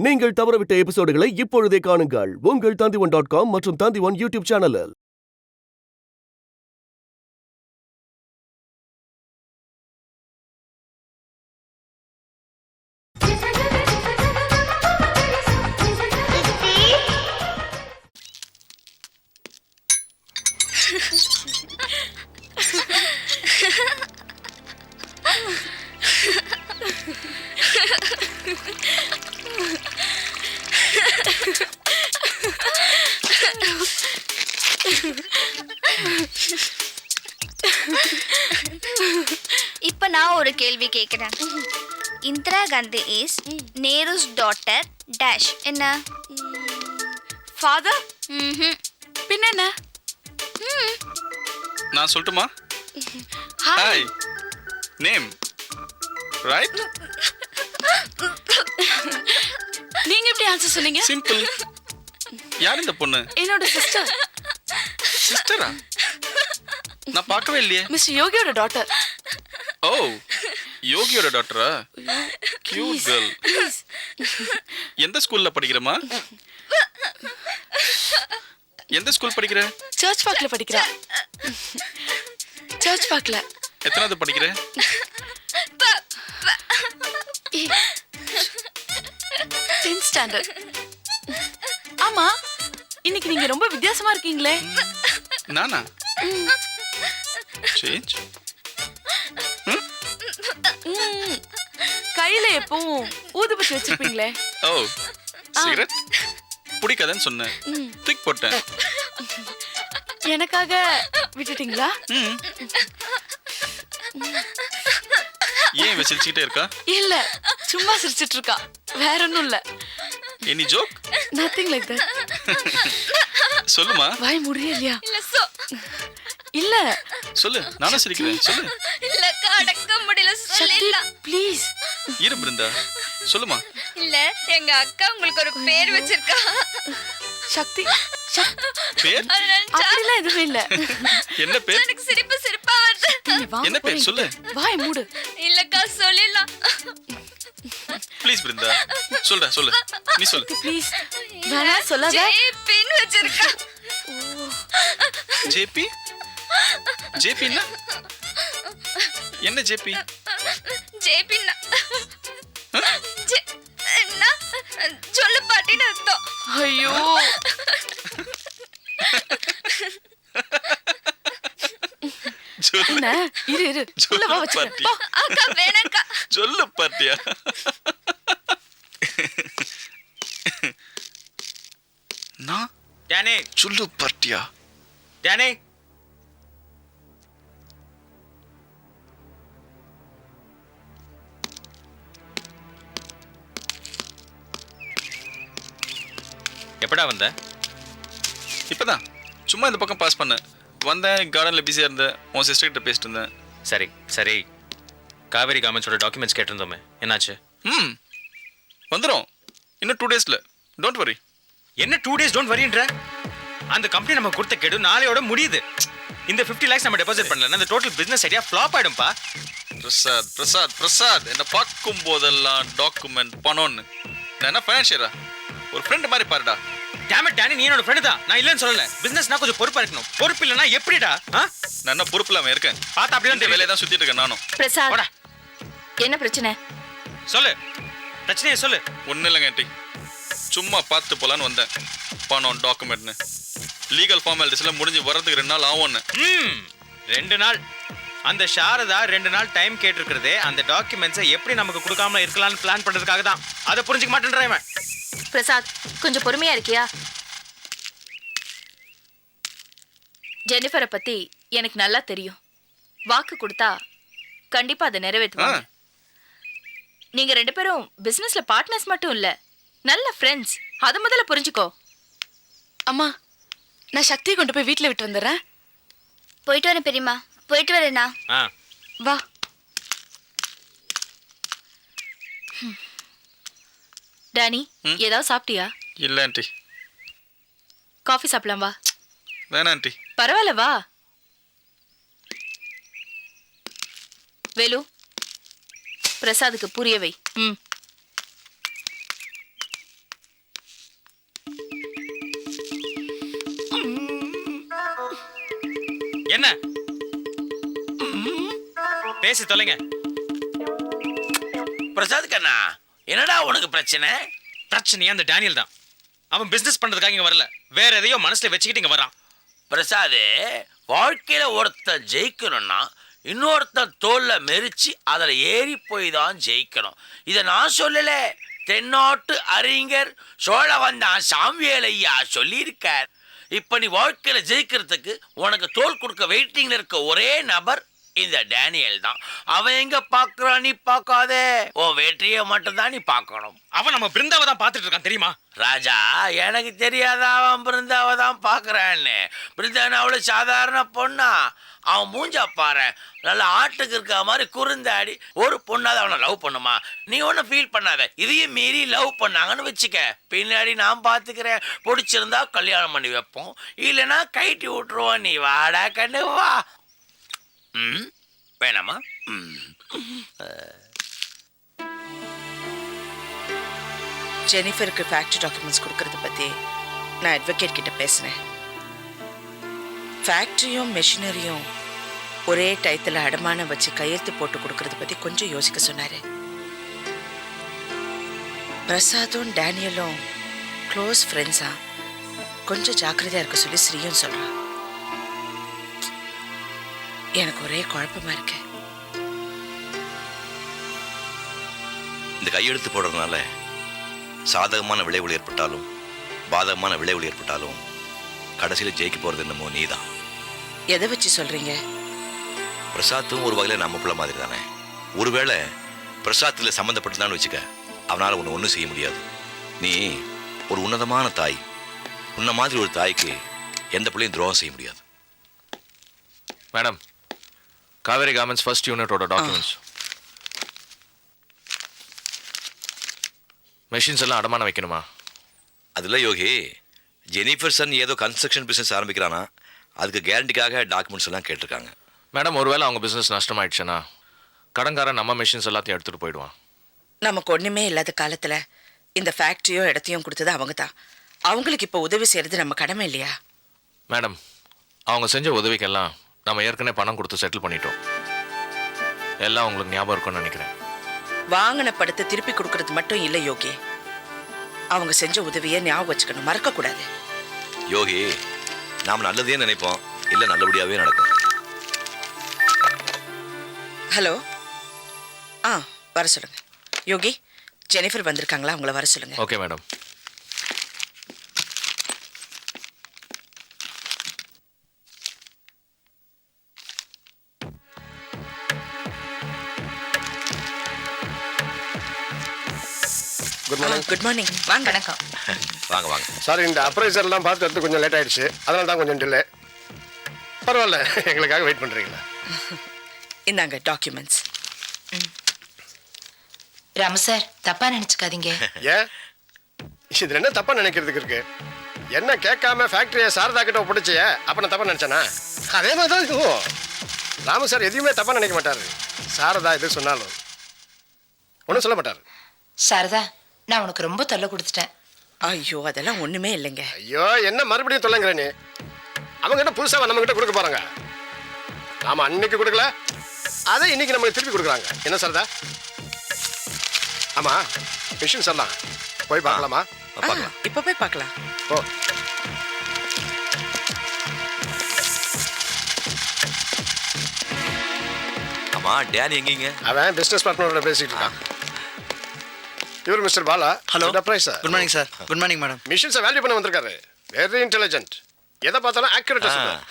நீங்கள் தவறவிட்ட எபிசோடுகளை இப்பொழுதே காணுங்கள் உங்கள் Tandivan.com மற்றும் Tandivan யூடியூப் சேனலில். இப்ப நான் ஒரு கேள்வி கேக்குறேன். Indira Gandhi is Nehru's daughter dash என்ன? ஃபாதர்? பின்ன என்ன? நான் சொல்லட்டுமா? ஹாய். Name right? நீங்க எப்படி ஆன்சர் சொன்னீங்க? சிம்பிள். யார் இந்த பொண்ணு? என்னோட சிஸ்டர். சிஸ்டரா? நான் பார்க்கவே இல்லையே. மிஸ்டர் யோகியோட டாட்டர். ஓ, யோகியோட டாட்டரா? Cute girl. எந்த ஸ்கூல்ல படிக்கிறமா? எந்த ஸ்கூல் படிக்கிற? சர்ச் பார்க்ல படிக்கிறா. சர்ச் பார்க்ல. எத்தனாவது படிக்கிற? 10th standard. ஆமா, இன்னைக்கு நீங்க ரொம்ப வித்தியாசமா இருக்கீங்களே. நானா? சேஞ்ச்? கையில எப்பவும் ஊதுபத்தி வச்சிருப்பீங்களே. ஓ, சிகரெட்? பிடிக்காதுன்னு சொன்னேன். தூக்கி போட்டேன். எனக்காக விட்டுட்டீங்களா? ஏன் வச்சிருச்சுக்கிட்டே இருக்கா? இல்ல, சும்மா சிரிச்சிட்டு இருக்கா, வேற ஒண்ணும் இல்ல. Any joke? Nothing like that. சொல்லுமா. வாய் முடியலையா? இல்ல சொல்லு, நானும் சிரிக்கிறேன். சொல்லு. இல்ல அடக்க முடியல, சொல்லலாம் ப்ளீஸ். இரு பிருந்தா, சொல்லுமா. இல்ல, எங்க அக்கா உங்களுக்கு ஒரு பேர் வச்சிருக்கா. சக்தி. பேர்? அப்படிலாம் எதுவும் இல்ல. என்ன பேர்? எனக்கு சிரிப்பா வருது. என்ன பேர் சொல்லு. வாய் மூடு. இல்லக்கா சொல்லலாம். ப்ளீஸ் பிருந்தா, சொல்றா, சொல்லு. நீ சொல்லு. ப்ளீஸ். வேணா சொல்லாத. பின் வச்சிருக்கா. ஜேபி? ஜேபின்னா என்ன? ஜேபி ஜேபின்னா சொல்லு பாட்டின்னு அர்த்தம். ஐயோ, சொல்லு. என்ன? இரு உள்ள வா வச்சுக்கோ. அக்கா வேணாக்கா. சொல்லு பாட்டியா. நான் டேனி, சொல்லு பாட்டியா. டேனி. எப்படா வந்த? இப்பதான் சும்மா இந்த பக்கம் பாஸ் பண்ணேன். வந்தேன், கார்டன்ல பிஸியா இருந்தேன். உன் சிஸ்டர் கிட்ட பேசிட்டு இருந்தேன். சரி சரி, காவேரி காமெண்ட்ஸோட டாக்குமெண்ட்ஸ் கேட்டிருந்தோமே, என்னாச்சு? வந்துடும் இன்னும் 2 daysல. Don't worry. என்ன 2 days டோன்ட் வரின்ற? அந்த கம்பெனி நம்ம கொடுத்த கெடு நாளையோட முடியுது. இந்த 50 lakhs நம்ம டெபாசிட் பண்ணலன்னா அந்த டோட்டல் பிசினஸ் ஐடியா ஃப்ளாப் ஆயிடும்பா. பிரசாத் பிரசாத் பிரசாத், என்ன பார்க்கும் போதெல்லாம் டாக்குமெண்ட் பணம்னு. நான் என்ன ஃபைனான்சியரா? ஒரு ஃப்ரெண்ட் மாதிரி பாருடா. டேம் இட் டேனி, நீ என்னோட ஃப்ரெண்ட் தான். நான் இல்லைன்னு சொல்லல. பிசினஸ்னா கொஞ்சம் பொறுப்பா இருக்கணும். பொறுப்பு இல்லைன்னா எப்படிடா? நான் என்ன பொறுப்பு இல்லாம இருக்கேன்? பார்த்தா அப்படியே இந்த வேலையை தான் சுத்திட்டு இருக்கேன் நானும். பிரசாத், என்ன பிரச்சனை? சொல்லு, பிரச்சனையை சொல்லு. ஒன்றும் இல்லைங்க ஆண்டி, சும்மா பார்த்து போலான்னு வந்தேன். பணம் டாக்குமெண்ட்னு லீகல் ஃபார்மாலிட்டிஸ்லாம் முடிஞ்சு வர்றதுக்கு 2 நாள் ஆகும்னு. 2 நாள்? அந்த சாரதா 2 நாள் டைம் கேட்டிருக்கிறதே அந்த டாக்குமெண்ட்ஸை எப்படி நமக்கு கொடுக்காம இருக்கலாம்னு பிளான் பண்றதுக்காக தான். அதை புரிஞ்சுக்க மாட்டேன்றான் இவன். பிரசாத், கொஞ்சம் பொறுமையா இருக்கியா? ஜெனிஃபரை பத்தி எனக்கு நல்லா தெரியும். வாக்கு கொடுத்தா கண்டிப்பா அதை நிறைவேற்றுவாங்க. நீங்க 2 பேரும் பிசினஸ்ல பார்ட்னர்ஸ் மட்டும் இல்ல, நல்ல ஃப்ரெண்ட்ஸ். அது முதல்ல புரிஞ்சுக்கோ. அம்மா, நான் சக்தியை கொண்டு போய் வீட்டுல விட்டு வந்துடுறேன். போயிட்டு வரேன் பெரியம்மா. போயிட்டு வரேண்ணா. வா. டேனி, ஏதாவது சாப்பிட்டியா? இல்லை ஆண்டி. காஃபி சாப்பிடலாம் வா. வேணாம் ஆண்டி. பரவாயில்ல வா. வேலு, பிரசாதுக்கு புரிய வை. என்ன பேசி தொலைங்க. பிரசாத் கண்ணா, என்னடா உனக்கு பிரச்சனை? பிரச்சனையே அந்த டேனியல் தான். அவன் பிசினஸ் பண்றதுக்காக இங்க வரல, வேற எதையோ மனசுல வச்சுக்கிட்டு இங்க வரான். பிரசாத், வாழ்க்கையில ஒருத்தன் ஜெயிக்கணும்னா இன்னொருத்தன் தோல்ல மெரிச்சு அதில் ஏறி போய் தான் ஜெயிக்கணும். இதை நான் சொல்லல, தென்னாட்டு அறிஞர் சோழவந்தான் சாமிவேல் ஐயா சொல்லியிருக்கார். இப்ப நீ வாழ்க்கையில ஜெயிக்கிறதுக்கு உனக்கு தோல் கொடுக்க வெயிட்டிங்ல இருக்க ஒரே நபர் இந்த டேனியல் தான். அவன் எங்க பாக்குறான் நீ பார்க்காதே, உன் வெற்றியை மட்டும் தான் நீ பார்க்கணும். அவன் நம்ம பிருந்தாவை தான் பார்த்துட்டு இருக்கான் தெரியுமா? ராஜா, எனக்கு தெரியாதா அவன் பிருந்தாவை தான் பார்க்கறான்னு? பிருந்தான அவ்வளவு சாதாரண பொண்ணா? அவன் மூஞ்சா பாரு, நல்ல ஆட்டுக்கு இருக்க மாதிரி குறுந்தாடி. ஒரு பொண்ணாத அவனை லவ் பண்ணுமா? நீ ஒன்றும் ஃபீல் பண்ணாத. இதையும் மீறி லவ் பண்ணாங்கன்னு வச்சுக்க, பின்னாடி நான் பார்த்துக்கிறேன். பிடிச்சிருந்தா கல்யாணம் பண்ணி வைப்போம், இல்லைன்னா கைட்டி விட்டுருவோம். நீ வாடா கண்ணு வா. வேணாமா? ஜெனிஃபருக்கு ஃபேக்டரி டாக்குமெண்ட்ஸ் கொடுக்கறத பற்றி நான் அட்வொகேட் கிட்ட பேசினேன். ஃபேக்ட்ரியும் மெஷினரியும் ஒரே டயத்தில் அடமானம் வச்சு கையெழுத்து போட்டு கொடுக்கறத பற்றி கொஞ்சம் யோசிக்க சொன்னார். பிரசாதும் டேனியலும் க்ளோஸ் ஃப்ரெண்ட்ஸா, கொஞ்சம் ஜாக்கிரதையாக இருக்க சொல்லி ஸ்ரீயும் சொல்கிறான். எனக்கு ஒரே குழப்பமா இருக்கு. இந்த கையெழுத்து போடுறதுனால சாதகமான விளைவுகள் ஏற்பட்டாலும் பாதகமான விளைவுகள் ஏற்பட்டாலும் கடைசியில் ஜெயிக்க போறது என்னமோ நீதான். எதை வச்சு சொல்றீங்க? பிரசாத்தும் ஒரு வகையில் நம்ம பிள்ளை மாதிரி தானே. ஒருவேளை பிரசாத்தில் சம்மந்தப்பட்டுதான்னு வச்சுக்க, அவனால் ஒன்றும் செய்ய முடியாது. நீ ஒரு உன்னதமான தாய். உன்ன மாதிரி ஒரு தாய்க்கு எந்த பிள்ளையும் துரோகம் செய்ய முடியாது. மேடம், காவேரி கார்மெண்ட்ஸ் ஃபர்ஸ்ட் யூனிட்டோட டாக்குமெண்ட்ஸ். மெஷின்ஸ் எல்லாம் அடமானம் வைக்கணுமா? அதில் யோகி, ஜெனிஃபர்சன் ஏதோ கன்ஸ்ட்ரக்ஷன் பிஸ்னஸ் ஆரம்பிக்கிறானா, அதுக்கு கேரண்டிக்காக டாக்குமெண்ட்ஸ் எல்லாம் கேட்டிருக்காங்க. மேடம், ஒருவேளை அவங்க பிஸ்னஸ் நஷ்டமாயிடுச்சுன்னா கடன்காரன் நம்ம மெஷின்ஸ் எல்லாத்தையும் எடுத்துகிட்டு போயிடுவான். நமக்கு ஒன்றுமே இல்லாத காலத்தில் இந்த ஃபேக்ட்ரியோ இடத்தையும் கொடுத்தது அவங்க தான். அவங்களுக்கு இப்போ உதவி செய்கிறது நம்ம கடமை இல்லையா? மேடம், அவங்க செஞ்ச உதவிக்கெல்லாம் நம்ம ஏற்கனவே பணம் கொடுத்து செட்டில் பண்ணிட்டோம். எல்லாம் உங்களுக்கு ஞாபகம் இருக்கும்னு நினைக்கிறேன். வாங்கின படத்தை திருப்பி கொடுக்கறது மட்டும் இல்லை யோகி, அவங்க செஞ்ச உதவியை ஞாபகம் வச்சுக்கணும், மறக்கக்கூடாது. யோகி, நாம் நல்லதே நினைப்போம், இல்லை நல்லபடியாகவே நடக்கும். ஹலோ, வர சொல்லுங்க. யோகி, ஜெனிஃபர் வந்திருக்காங்களா? அவங்கள வர சொல்லுங்க. Okay madam. Good morning. வாங்க. வணக்கம். வாங்க வாங்க. சார், இந்த அப்ரைசர்லாம் பார்த்து எடுத்து கொஞ்சம் லேட் ஆயிடுச்சு, அதனால தான் கொஞ்சம் டிலே. பரவாயில்ல, எங்களுக்காக வெயிட் பண்ணுறீங்களா? இந்தாங்க டாக்குமெண்ட்ஸ். ராமு சார், தப்பா நினைச்சுக்காதீங்க. ஏன் இதில் என்ன தப்பாக நினைக்கிறதுக்கு இருக்கு? என்ன கேட்காம ஃபேக்ட்ரியை சாரதா கிட்ட ஒப்படைச்சிய, அப்போ நான் தப்பாக நினச்சேனா? அதே மாதிரி தான் இருக்கும். ராமு சார் எதையுமே தப்பாக நினைக்க மாட்டார். சாரதா எது சொன்னாலும் ஒன்றும் சொல்ல மாட்டார். சாரதா, நான் உனக்கு ரொம்ப தொல்லை கொடுத்துட்டேன். ஐயோ, அதெல்லாம் ஒண்ணுமே இல்லைங்க. ஐயோ, என்ன மறுபடியும் தொல்லைங்கிற நீ? அவங்க என்ன புதுசாக நம்ம கிட்ட கொடுக்க போறாங்க? நாம அன்னைக்கு கொடுக்கல, அதை இன்னைக்கு நமக்கு திருப்பி கொடுக்குறாங்க. என்ன சாரதா? ஆமா, மிஷின்ஸ் எல்லாம் போய் பார்க்கலாமா? இப்போ போய் பார்க்கலாம். ஓ, ஆமா, டேனி எங்கீங்க? அவன் பிசினஸ் பார்ட்னரோட பேசிட்டு இருக்கான். இவர் mister Bala. Hello, Price sir. Good morning sir. Good morning madam. மிஷின்ஸை வேல்யூ பண்ண வந்திருக்காரு. Very intelligent. எதை பார்த்தாலும் ஆக்யூரேட்டா சொல்லுவார்.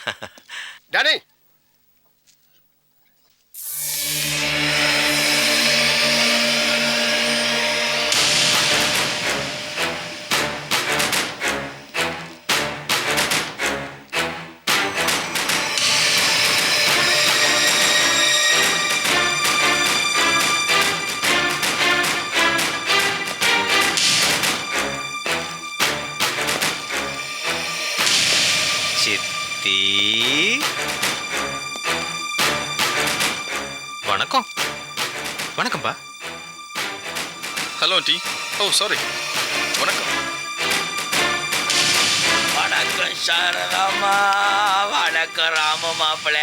டேனி, சித்தி வணக்கம். வணக்கம்ப்பா. ஹலோ டி. Oh sorry. வணக்கம். வணக்கம் சாரதாமா. வணக்கம் ராம மாப்பிள்ள,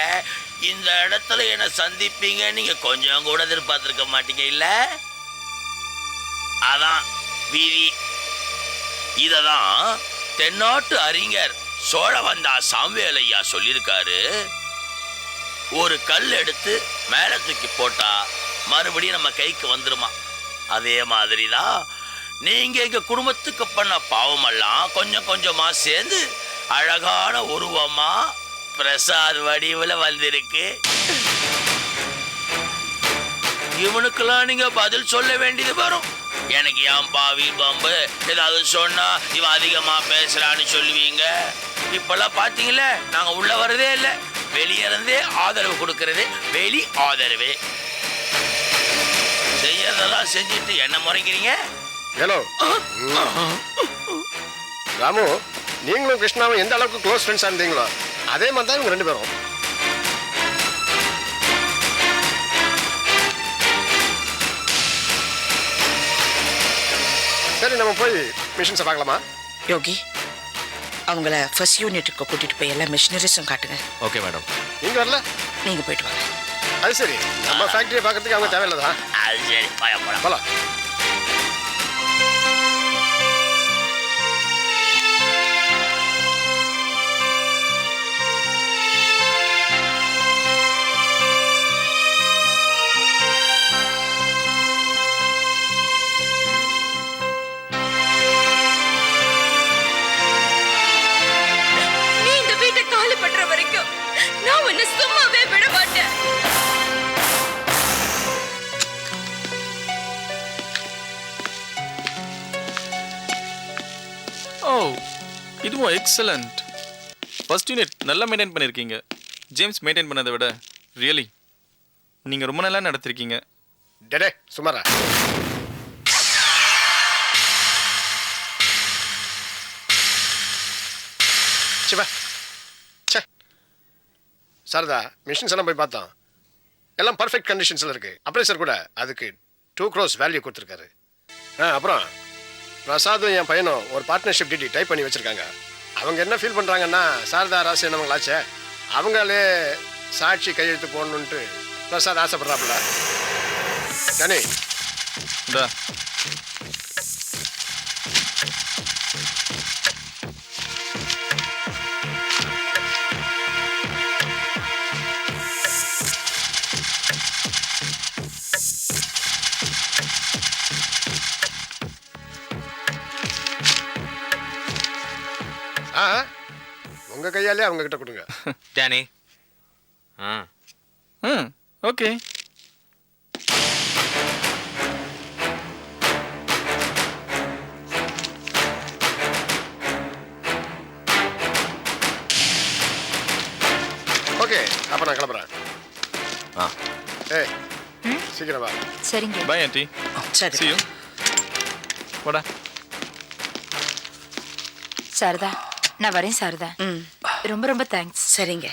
இந்த இடத்துல என்ன சந்திப்பீங்க நீங்க கொஞ்சம் கூட எதிர்பார்த்திருக்க மாட்டீங்க இல்ல? அதான் விதி. இததான் தென்னாட்டு அறிஞர் சோழவந்தா சாமுவேல் ஐயா சொல்லியிருக்காரு. ஒரு கல் எடுத்து மேல தூக்கி போட்டா மறுபடியும் நம்ம கைக்கு வந்துருமா. அதே மாதிரிதான் நீங்க எங்க குடும்பத்துக்கு பண்ண பாவமெல்லாம் கொஞ்சம் கொஞ்சமா சேர்ந்து அழகான உருவமா பிரசாத் வடிவுல வந்திருக்கு. இவனுக்கெல்லாம் நீங்க பதில் சொல்ல வேண்டியது வரும். எனக்கு ஏன் பாவி பம்பு ஏதாவது சொன்னா இவன் அதிகமா பேசுறான்னு சொல்லுவீங்க. இப்பெல்லாம் பாத்தீங்களே, நாங்க உள்ள வரதே இல்லை, வெளியே இருந்தே ஆதரவு கொடுக்கறது வெளி ஆதரவு. செய்யறதெல்லாம் செஞ்சுட்டு என்ன முறைக்கிறீங்க? ஹலோ ராமு, நீங்களும் கிருஷ்ணாவும் எந்த அளவுக்கு க்ளோஸ் ஃப்ரெண்ட்ஸாக இருந்தீங்களோ அதே மாதிரி தான் இவங்க 2 பேரும். சரி, நம்ம போய் மிஷின்ஸை பார்க்கலாமா? யோகி, அவங்கள ஃபர்ஸ்ட் யூனிட்டுக்கு கூட்டிட்டு போய் எல்லா மிஷினரிஸும் காட்டுங்க. Okay madam. நீங்க வரல? நீங்க போயிட்டு வாங்க. அது சரி, நம்ம ஃபேக்டரியை பார்க்கறதுக்கு அவங்க தேவையில்லதான். அது சரி, போலாம். நீ இந்த வீட்டை காலி பண்ற வரைக்கும் நான் உன்னை சும்மாவே விட மாட்டேன். ஓ, இதுவும் எக்ஸலண்ட். ஃபர்ஸ்ட் யூனிட் நல்லா மெயின்டைன் பண்ணியிருக்கீங்க. ஜேம்ஸ் மெயின்டைன் பண்ணதை விட ரியலி நீங்கள் ரொம்ப நல்லா நடத்திருக்கீங்க. டே சுமாரா. சிவா, சே சாரதா, மிஷின்ஸ் எல்லாம் போய் பார்த்தோம், எல்லாம் பர்ஃபெக்ட் கண்டிஷன்ஸில் இருக்குது. அப்ரைசர் கூட அதுக்கு 2 crores வேல்யூ கொடுத்துருக்காரு. அப்புறம் பிரசாதும் என் பையனும் ஒரு பார்ட்னர்ஷிப் டிடி டைப் பண்ணி வச்சுருக்காங்க. அவங்க என்ன ஃபீல் பண்ணுறாங்கன்னா, சாரதா ராசி என்னவங்களாச்சே அவங்களே சாட்சி கையெழுத்து போடணுன்ட்டு பிரசாத் ஆசைப்படுறாப்புல. கனி இந்தா உங்க கையாலே அவங்க கிட்ட கொடுங்க. டேனி. ஓகே. ஓகே, அப்போ நான் கிளம்புறேன். ஏய் சீக்கிரம் வா. சரிங்க. Bye aunty. சரி. See you. வாடா. சாரதா, நான் வரேன் சாரதா. ரொம்ப ரொம்ப தேங்க்ஸ். சரிங்க.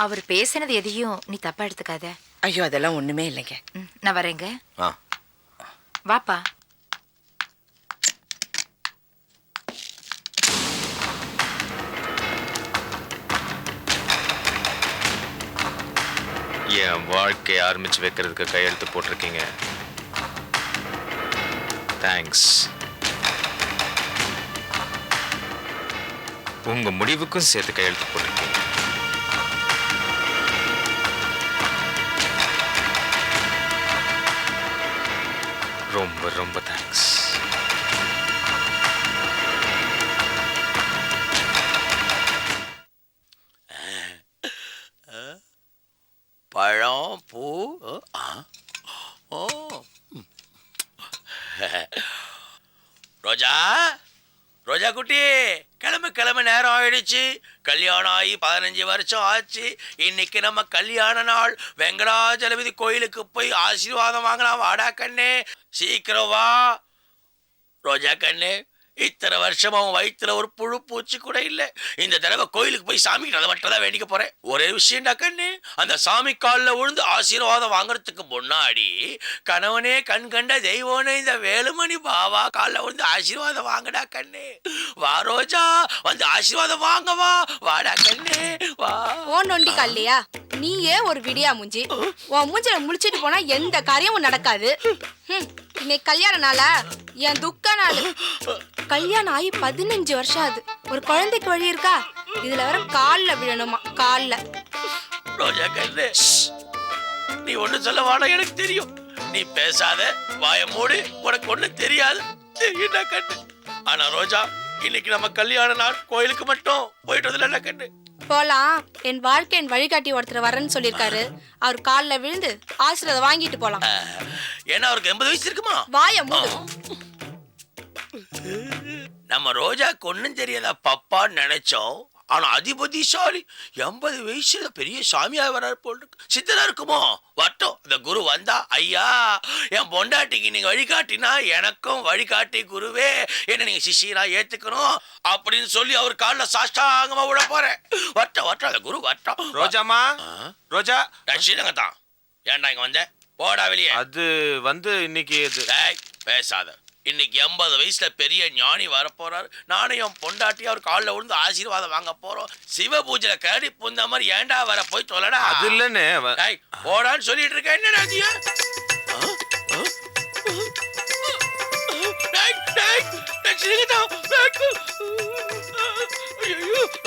அவர் பேசினது எதையும் நீ தப்பா எடுத்துக்காத. ஐயோ, அதெல்லாம் ஒண்ணுமே இல்லைங்க. நான் வரேங்க. வாப்பா. என் வாழ்க்கையை ஆரம்பிச்சு வைக்கிறதுக்கு கையெழுத்து போட்டிருக்கீங்க. தேங்க்ஸ். உங்க முடிவுக்கும் சேர்த்து கையெழுத்து போட்டிருக்கீங்க. ரொம்ப ரொம்ப தேங்க்ஸ். பழம் பூ. ரோஜா, ரோஜா குட்டி, கிளம்பு நேரம் ஆயிடுச்சு. கல்யாணம் ஆகி 15 வருஷம் ஆச்சு. இன்னைக்கு நம்ம கல்யாண நாள். வெங்கடாஜலபதி கோயிலுக்கு போய் ஆசீர்வாதம் வாங்கலாம். வாடா கண்ணே, சீக்கிரம் வா. ரோஜா கண்ணே, இத்தனை வருஷமா அவன் வயிற்றுல ஒரு புழு பூச்சி கூட இல்ல. இந்த தடவை கோயிலுக்கு போய் சாமி அதை மட்டும் தான் வேண்டிக்க போறேன். ஒரே விஷயம்டா கண்ணு, அந்த சாமி காலில் விழுந்து ஆசீர்வாதம் வாங்குறதுக்கு முன்னாடி கணவனே கண் கண்ட தெய்வனே இந்த வேலுமணி பாவா காலில் விழுந்து ஆசீர்வாதம் வாங்கடா கண்ணு. வா ரோஜா, வந்து ஆசீர்வாதம் வாங்கவா, வாடா கண்ணு வா. ஓ நொண்டி கல்லையா, நீயே ஒரு விடியா மூஞ்சி. உன் மூஞ்சில முழிச்சிட்டு போனா எந்த காரியமும் நடக்காது. இன்னைக்கு கல்யாண நாளா? என் துக்க நாள். கல்யாணம் ஆகி 15 வருஷம் ஆகுது. ஒரு குழந்தைக்கு வழி இருக்கா? இதுல வர கால்ல விழணுமா? கால்ல. ரோஜா கண்ணு, நீ ஒண்ணு சொல்ல வாடா, எனக்கு தெரியும். நீ பேசாத, வாய மூடு, உனக்கு ஒண்ணு தெரியாது. தெரியும்டா கண்ணு. ஆனா ரோஜா, இன்னைக்கு நம்ம கல்யாண நாள், கோயிலுக்கு மட்டும் போயிட்டு வரல கண்ணு. போலாம். என் வாழ்க்கையின் வழிகாட்டி ஒருத்தர் வரேன்னு சொல்லியிருக்காரு. அவர் காலில் விழுந்து ஆசீர்வாதம் வாங்கிட்டு போலாம். ஏன்னா அவருக்கு 80 வயசு இருக்குமா? வாய மூடு. நம்ம ரோஜாக்கு ஒண்ணும் தெரியாதா பப்பான்னு நினைச்சோம். ஆனா அதிபதிசாலி 80 வயசுல பெரிய சாமியா வர்றாரு போல் இருக்கு. சித்தரா இருக்குமோ? வட்டம் அந்த குரு வந்தா, ஐயா என் பொண்டாட்டிக்கு நீங்க வழிகாட்டினா எனக்கும் வழிகாட்டி குருவே, என்ன நீங்க சிஷியரா ஏத்துக்கணும் அப்படின்னு சொல்லி அவர் காலில் சாஷ்டாங்கமா விட போறேன். வட்டம் வட்டம் அந்த குரு வட்டம். ரோஜாமா, ரோஜா ரஷீதங்க தான். ஏன்டா இங்க வந்த? போடா வெளியே. அது வந்து இன்னைக்கு பேசாத. இன்னைக்கு 80 வயசுல பெரிய ஞானி வரப்போறாரு. நானும் என் பொண்டாட்டி அவர் காலில் விழுந்து ஆசீர்வாதம் வாங்க போறோம். சிவ பூஜையில கரடி புந்த மாதிரி ஏண்டா வர போய் தொலைடா. அது இல்லன்னு போடான்னு சொல்லிட்டு இருக்க. என்னடா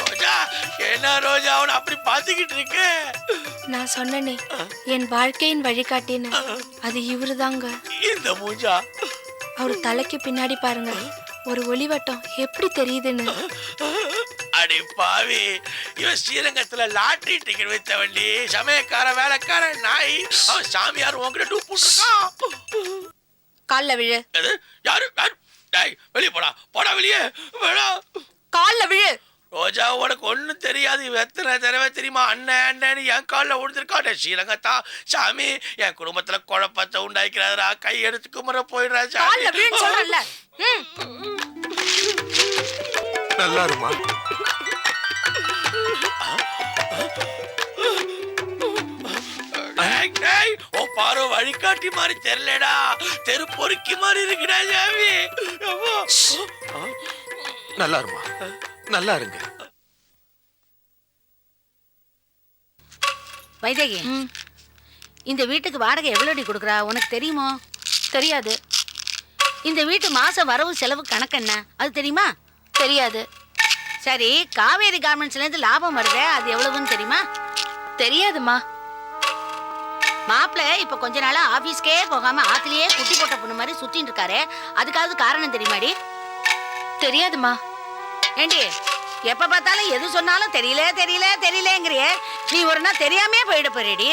ரோஜா, என்ன ரோஜா அவனை அப்படி பாத்துக்கிட்டு இருக்க? நான் சொன்னனே என் வாழ்க்கையின் வழிகாட்டின்னு, அது இவருதாங்க. இந்த மூஞ்சா அவர் தலைக்கு பின்னாடி பாருங்க, ஒரு ஒளிவட்டம் எப்படி தெரியுதுன்னு. அடி பாவி, இவன் ஸ்ரீரங்கத்துல லாட்டரி டிக்கெட் வித்த வண்டி சமயக்கார வேலைக்கார நாய். அவன் சாமியார் உங்ககிட்ட டூப் போட்டுருக்கான். கால்ல விழு. யாரு? வெளியே போடா, போடா வெளியே வேணா. கால்ல விழு. ரோஜா, உனக்கு ஒண்ணும் தெரியாது. எத்தனை தடவை தெரியுமா அண்ணன் அண்ணன் என் காலில் விழுந்திருக்கான். ஸ்ரீரங்கத்தா சாமி என் குடும்பத்துல குழப்பத்தை உண்டாக்கிறாரா, கை எடுத்து குமர போயிடுறா சாமி. நல்லா இருமா. பாரு வழிகாட்டி மாதிரி தெரியலடா, தெரு பொறுக்கி மாதிரி இருக்குடா சாமி. நல்லா இருமா, நல்லா இருங்க. வைதேகி, இந்த வீட்டுக்கு வாடகை எவ்வளோடி கொடுக்குறா உனக்கு தெரியுமோ? தெரியாது. இந்த வீட்டு மாசம் வரவு செலவு கணக்கு என்ன அது தெரியுமா? தெரியாது. சரி, காவேரி கார்மெண்ட்ஸ்லேருந்து லாபம் வருதே, அது எவ்வளவுன்னு தெரியுமா? தெரியாதுமா. மாப்பிள்ளை இப்ப கொஞ்ச நாளா ஆபீஸ்க்கே போகாம ஆத்திலேயே குட்டி போட்ட பொண்ணு மாதிரி சுத்தின்னு இருக்காரு. அதுக்காவது காரணம் தெரியுமாடி? தெரியாதுமா. ஏண்டி, எப்ப பார்த்தாலும் எது சொன்னாலும் தெரியல தெரியல தெரியலங்கிறியே, நீ ஒரு நாள் தெரியாமே போயிட போறேடி.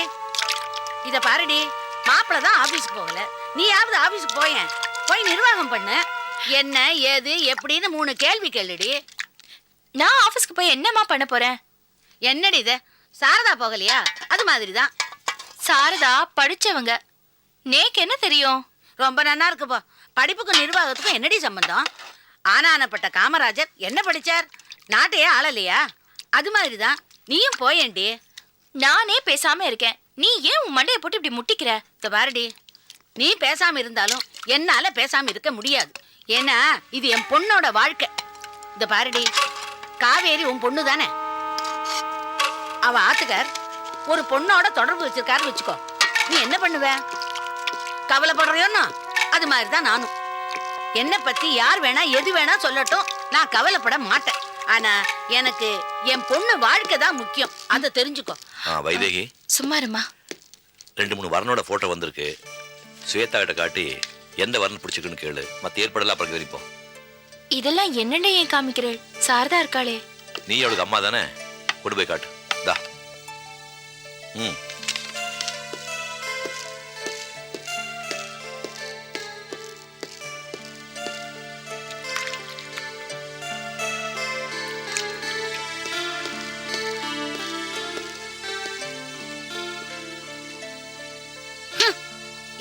இத பாருடி, மாப்பிள்ளை தான் ஆபீஸ்க்கு போகல, நீயாவது ஆபீஸ்க்கு போய் நிர்வாகம் பண்ணு. என்ன ஏது எப்படின்னு 3 கேள்வி கேளுடி. நான் ஆபீஸ்க்கு போய் என்னமா பண்ண போறேன்? என்னடி இது, சாரதா போகலையா? அது மாதிரிதான். சாரதா படிச்சவங்க, நேக்கு என்ன தெரியும்? ரொம்ப நன்னா இருக்குப்பா. படிப்புக்கும் நிர்வாகத்துக்கும் என்னடி சம்பந்தம்? ஆனானப்பட்ட காமராஜர் என்ன படிச்சார்? நாட்டையே ஆளலையா? அது மாதிரிதான் நீயும் போயேண்டி. நானே பேசாம இருக்கேன், நீ ஏன் உன் மண்டையை போட்டு இப்படி முட்டிக்கிற? இந்த பாருடி, நீ பேசாம இருந்தாலும் என்னால பேசாம இருக்க முடியாது. ஏன்னா இது என் பொண்ணோட வாழ்க்கை. இந்த பாருடி, காவேரி உன் பொண்ணு தானே. அவ ஆத்துக்கார் ஒரு பொண்ணோட தொடர்பு வச்சிருக்காரு வச்சுக்கோ, நீ என்ன பண்ணுவ? கவலைப்படுறியோன்னா அது மாதிரிதான் நானும். என்ன பத்தி யார் வேணா எது வேணா சொல்லட்டும், நான் கவலைப்பட மாட்டேன். ஆனா எனக்கு என் பொண்ணு வாழ்க்கை தான் முக்கியம், அதை தெரிஞ்சுக்கோ. வைதேகி, சும்மா இருமா. 2-3 வரனோட போட்டோ வந்திருக்கு. ஸ்வேதா கிட்ட காட்டி எந்த வரன் பிடிச்சிருக்குன்னு கேளு. மற்ற ஏற்பாடெல்லாம் அப்புறம் கவனிப்போம். இதெல்லாம் என்னென்ன ஏன் காமிக்கிறேள்? சாரதா இருக்காளே. நீ அவளுக்கு அம்மா தானே, கொண்டு போய் காட்டு. தா.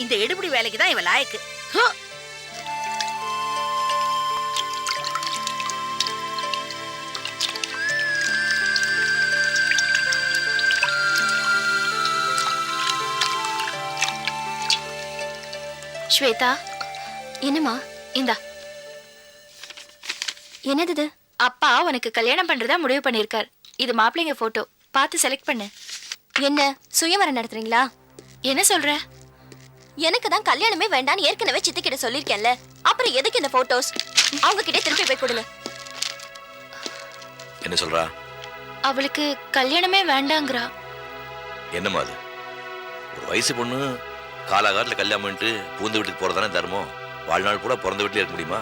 இந்த எடுபடி வேலைக்கு தான் இவ லாயக்கு. ஸ்வேதா, என்னம்மா? இந்தா. என்னது இது? அப்பா உனக்கு கல்யாணம் பண்றதா முடிவு பண்ணிருக்கார். இது மாப்பிள்ளைங்க போட்டோ, பார்த்து செலக்ட் பண்ணு. என்ன சுயவரம் நடத்துறீங்களா? என்ன சொல்ற? எனக்கு தான் கல்யாணமே வேண்டான்னு ஏற்கனவே சித்தி கிட்ட சொல்லிருக்கேன்ல, அப்புறம் எதுக்கு இந்த போட்டோஸ்? அவங்க கிட்ட திருப்பி போய் கொடுங்க. என்ன சொல்றா? அவளுக்கு கல்யாணமே வேண்டாங்கிறா. என்னம்மா அது? ஒரு வயசு பொண்ணு காலாகாலத்தில் கல்யாணம் பண்ணிட்டு பூந்த வீட்டுக்கு போறதானே தர்மம். வாழ்நாள் கூட பிறந்த வீட்டிலே இருக்க முடியுமா?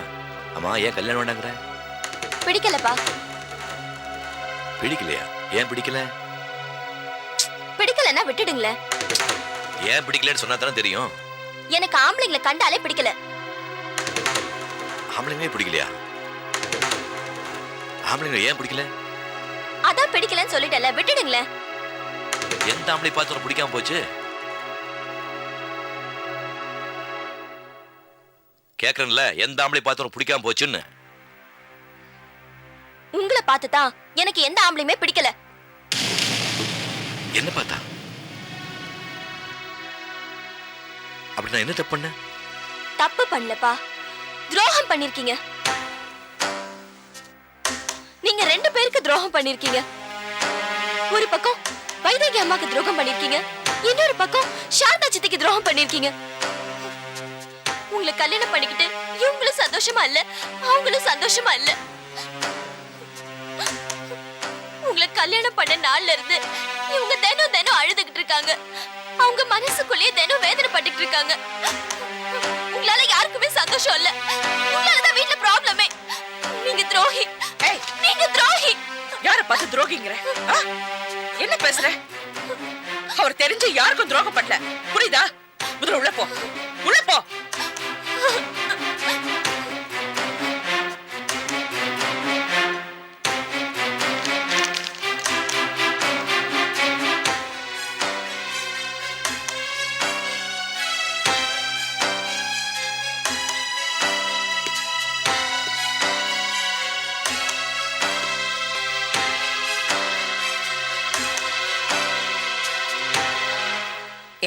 ஆமா, ஏன் கல்யாணம் வேண்டாங்கிற? பிடிக்கலப்பா. பிடிக்கலையா? ஏன் பிடிக்கல? பிடிக்கலன்னா விட்டுடுங்களேன். ஏன் பிடிக்கலன்னு சொன்னா தானே தெரியும். எனக்கு ஆம்பளைங்களை கண்டாலே பிடிக்கல. ஆம்பளைங்களே பிடிக்கலையா? ஆம்பளைங்க ஏன் பிடிக்கல? அதான் பிடிக்கலன்னு சொல்லிட்டல, விட்டுடுங்களேன். எந்த ஆம்பளை பார்த்து உனக்கு பிடிக்காம போச்சு? கேக்குறேன்ல, எந்த ஆம்பளை பார்த்து உனக்கு பிடிக்காம போச்சுன்னு. உங்களை பார்த்துதான் எனக்கு எந்த ஆம்பளையுமே பிடிக்கல. என்ன பார்த்தா? அப்படி நான் என்ன தப்பு பண்ண? தப்பு பண்ணலப்பா, துரோகம் பண்ணிருக்கீங்க. நீங்க 2 பேருக்கு துரோகம் பண்ணிருக்கீங்க. ஒரு பக்கம் வைதேகி அம்மாக்கு துரோகம் பண்ணிருக்கீங்க, இன்னொரு பக்கம் சாரதா சித்திக்கு துரோகம் பண்ணிருக்கீங்க. உங்களை கல்யாணம் பண்ணிக்கிட்டு இவங்களும் சந்தோஷமா இல்ல, அவங்களும் சந்தோஷமா இல்ல. உங்களை கல்யாணம் பண்ண நாள்ல இருந்து இவங்க தினம் தினம் அழுதுகிட்டு இருக்காங்க. அவங்க மனசுக்குள்ளேயே தினம் வேதனை பட்டுட்டு இருக்காங்க. உங்களால யாருக்குமே சந்தோஷம் இல்ல. உங்களாலதான் வீட்டுல ப்ராப்ளமே. நீங்க துரோகி. நீங்க துரோகி. யார பார்த்து துரோகிங்கற? என்ன பேசுற? அவர் தெரிஞ்சு யாருக்கும் துரோகம் பண்ணல, புரியுதா? முதல்ல உள்ள போ, உள்ள போ.